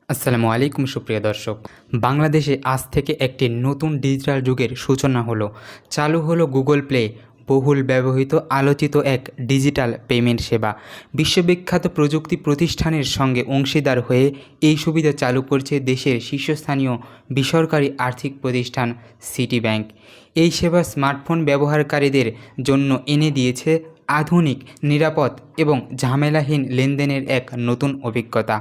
আসসালামু আলাইকুম সুপ্রিয় দর্শক। বাংলাদেশে আজ থেকে একটি নতুন ডিজিটাল যুগের সূচনা হলো। চালু হলো গুগল প্লে, বহুল ব্যবহৃত আলোচিত এক ডিজিটাল পেমেন্ট সেবা। বিশ্ববিখ্যাত প্রযুক্তি প্রতিষ্ঠানের সঙ্গে অংশীদার হয়ে এই সুবিধা চালু করছে দেশের শীর্ষস্থানীয় বেসরকারি আর্থিক প্রতিষ্ঠান সিটি ব্যাংক। এই সেবা স্মার্টফোন ব্যবহারকারীদের জন্য এনে দিয়েছে আধুনিক, নিরাপদ এবং ঝামেলাহীন লেনদেনের এক নতুন অভিজ্ঞতা।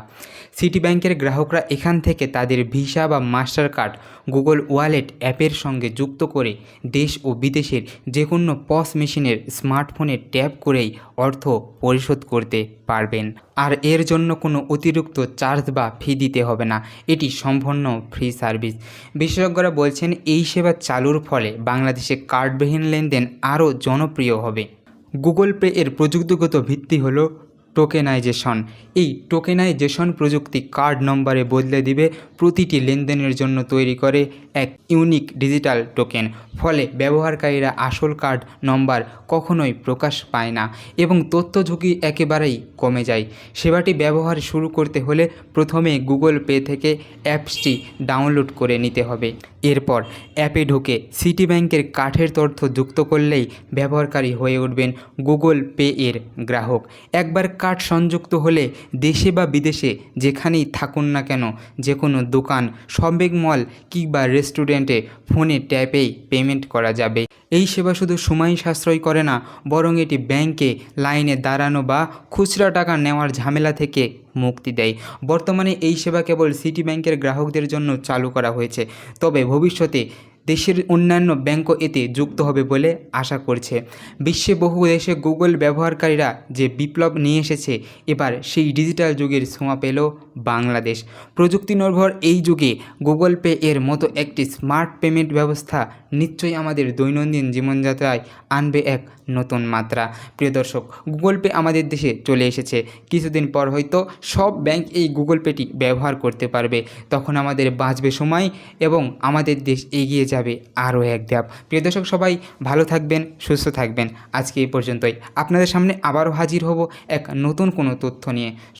সিটি ব্যাংকের গ্রাহকরা এখান থেকে তাদের ভিসা বা মাস্টার কার্ড গুগল ওয়ালেট অ্যাপের সঙ্গে যুক্ত করে দেশ ও বিদেশের যে কোনো পস মেশিনের স্মার্টফোনে ট্যাপ করেই অর্থ পরিশোধ করতে পারবেন। আর এর জন্য কোনো অতিরিক্ত চার্জ বা ফি দিতে হবে না। এটি সম্পূর্ণ ফ্রি সার্ভিস। বিশেষজ্ঞরা বলছেন এই সেবা চালুর ফলে বাংলাদেশে কার্ডবিহীন লেনদেন আরও জনপ্রিয় হবে। গুগল পে এর প্রযুক্তিগত ভিত্তি হলো টোকেনাইজেশন। এই টোকেনাইজেশন প্রযুক্তি কার্ড নম্বরে বদলে দিবে প্রতিটি লেনদেনের জন্য তৈরি করে এক ইউনিক ডিজিটাল টোকেন। ফলে ব্যবহারকারীরা আসল কার্ড নম্বর কখনোই প্রকাশ পায় না এবং তথ্য ঝুঁকি একেবারেই কমে যায়। সেবাটি ব্যবহার শুরু করতে হলে প্রথমে গুগল পে থেকে অ্যাপসটি ডাউনলোড করে নিতে হবে। এরপর অ্যাপে ঢুকে সিটি ব্যাংকের কার্ডের তথ্য যুক্ত করলেই ব্যবহারকারী হয়ে উঠবেন গুগল পে এর গ্রাহক। একবার কার্ড সংযুক্ত হলে দেশে বা বিদেশে যেখানেই থাকুন না কেন, যে কোনো দোকান, শপিং মল কিংবা রেস্টুরেন্টে ফোনে ট্যাপেই পেমেন্ট করা যাবে। এই সেবা শুধু সময় সাশ্রয় করে না, বরং এটি ব্যাংকে লাইনে দাঁড়ানো বা খুচরা টাকা নেওয়ার ঝামেলা থেকে মুক্তি দেয়। বর্তমানে এই সেবা কেবল সিটি ব্যাংকের গ্রাহকদের জন্য চালু করা হয়েছে, তবে ভবিষ্যতে দেশের অন্যান্য ব্যাংকও এতে যুক্ত হবে বলে আশা করছে। বিশ্বে বহু দেশে গুগল ব্যবহারকারীরা যে বিপ্লব নিয়ে এসেছে, এবার সেই ডিজিটাল যুগের ছোঁয়া পেল বাংলাদেশ। প্রযুক্তি নির্ভর এই যুগে গুগল পে এর মতো একটি স্মার্ট পেমেন্ট ব্যবস্থা নিশ্চয়ই আমাদের দৈনন্দিন জীবনযাত্রায় আনবে এক নতুন মাত্রা। প্রিয় দর্শক, গুগল পে আমাদের দেশে চলে এসেছে। কিছুদিন পর হয়তো সব ব্যাংক এই গুগল পেটি ব্যবহার করতে পারবে। তখন আমাদের বাঁচবে সময় এবং আমাদের দেশ এগিয়ে যাবে আরও এক ধাপ। প্রিয় দর্শক, সবাই ভালো থাকবেন, সুস্থ থাকবেন। আজকে এই পর্যন্তই। আপনাদের সামনে আবারও হাজির হব এক নতুন কোনো তথ্য নিয়ে।